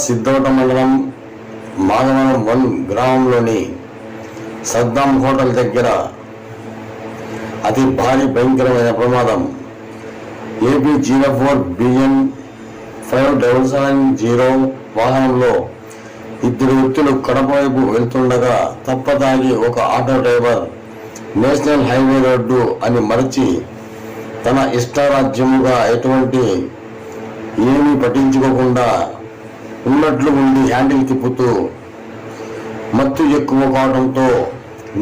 సిద్ధోట మండలం మాధవరం 1 గ్రామంలోని సద్దాం హోటల్ దగ్గర అతి భారీ భయంకరమైన ప్రమాదం. ఏపీ 04 BN 5770 వాహనంలో ఇద్దరు వ్యక్తులు కడప వైపు వెళ్తుండగా తప్పతాగి ఒక auto driver national highway road అని మరచి తన ఇష్టారాజ్యముగా ఎటువంటి ఏమీ పట్టించుకోకుండా ఉన్నట్లు ఉండి హ్యాండిల్ తిప్పుతూ మత్తు ఎక్కువ కావడంతో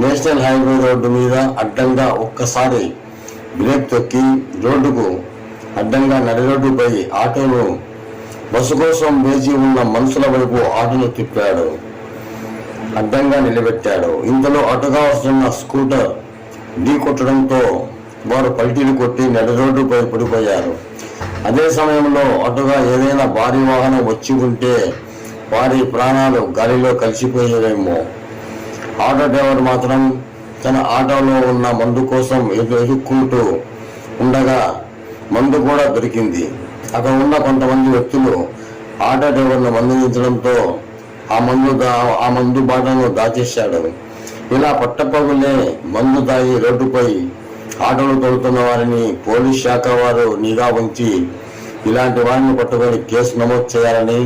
నేషనల్ హైవే రోడ్డు మీద అడ్డంగా ఒక్కసారి బ్రేక్ తొక్కి రోడ్డుకు అడ్డంగా నడి రోడ్డుపై ఆటోను బస్సు కోసం వేచి ఉన్న మనుషుల వైపు ఆటోను తిప్పాడు, అడ్డంగా నిలబెట్టాడు. ఇంతలో అటుగా వస్తున్న స్కూటర్ ఢీ కొట్టడంతో వారు పల్టీలు కొట్టి నడి రోడ్డుపై పడిపోయారు. అదే సమయంలో అటుగా ఏదైనా భారీ వాహనం వచ్చి ఉంటే వారి ప్రాణాలు గాలిలో కలిసిపోయేవేమో. ఆటో డ్రైవర్ మాత్రం తన ఆటోలో ఉన్న మందు కోసం ఎదుక్కుంటూ ఉండగా మందు కూడా దొరికింది. అక్కడ ఉన్న కొంతమంది వ్యక్తులు ఆటో డ్రైవర్ను మందలించడంతో ఆ మందు బాటను దాచేశాడు. ఇలా పట్టపగులే మందు తాగి రోడ్డుపై ఆటోలు తోలుతున్న వారిని పోలీస్ శాఖ వారు నిఘా ఉంచి ఇలాంటి వారిని పట్టుకొని కేసు నమోదు చేయాలని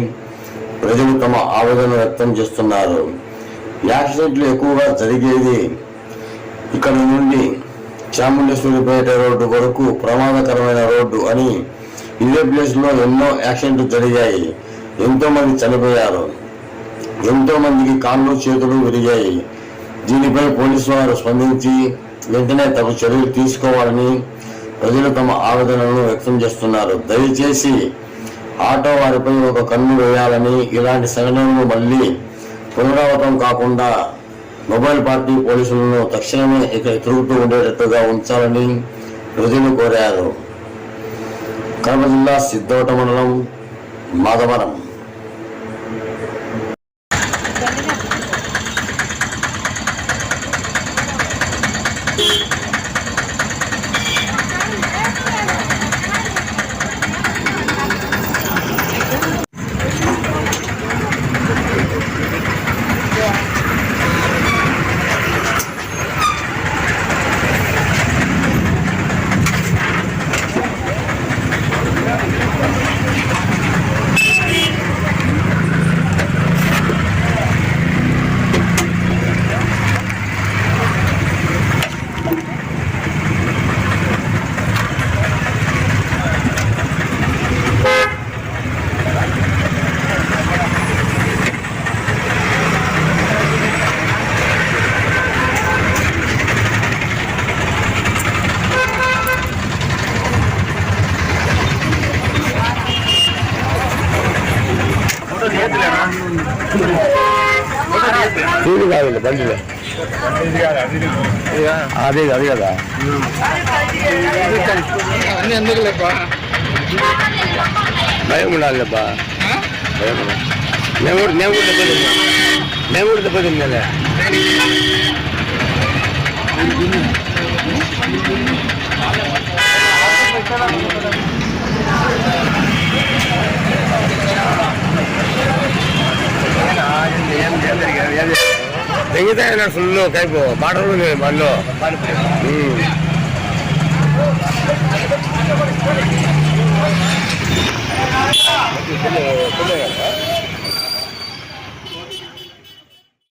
ప్రజలు తమ ఆవేదన వ్యక్తం చేస్తున్నారు. యాక్సిడెంట్లు ఎక్కువగా జరిగేది ఇక్కడ నుండి చాముండేశ్వరిపేట రోడ్డు వరకు ప్రమాదకరమైన రోడ్డు అని. ఇదే ప్లేస్లో ఎన్నో యాక్సిడెంట్లు జరిగాయి, ఎంతో మంది చనిపోయారు, ఎంతో మందికి కాళ్ళు చేతులు విరిగాయి. దీనిపై పోలీసు వారు స్పందించి వెంటనే తగు చర్యలు తీసుకోవాలని ప్రజలు తమ ఆవేదనను వ్యక్తం చేస్తున్నారు. దయచేసి ఆటో వారిపై ఒక కన్ను వేయాలని, ఇలాంటి సంఘటనలు మళ్ళీ పునరావృతం కాకుండా మొబైల్ పార్టీ పోలీసులను తక్షణమే ఇక తిరుగుతూ ఉండేటట్టుగా ఉంచాలని ప్రజలు కోరారు. కడప జిల్లా సిద్ధోట మండలం మాధవరం. ఇది కాదు బండిలో అదే అది కదా అన్ని ఎందుకు లేపా భయం ఉండాలి లేపా భయం మేము కూడా దెబ్బతిందా తెగితే ఫుల్ కైపు బాటలు బండ్లో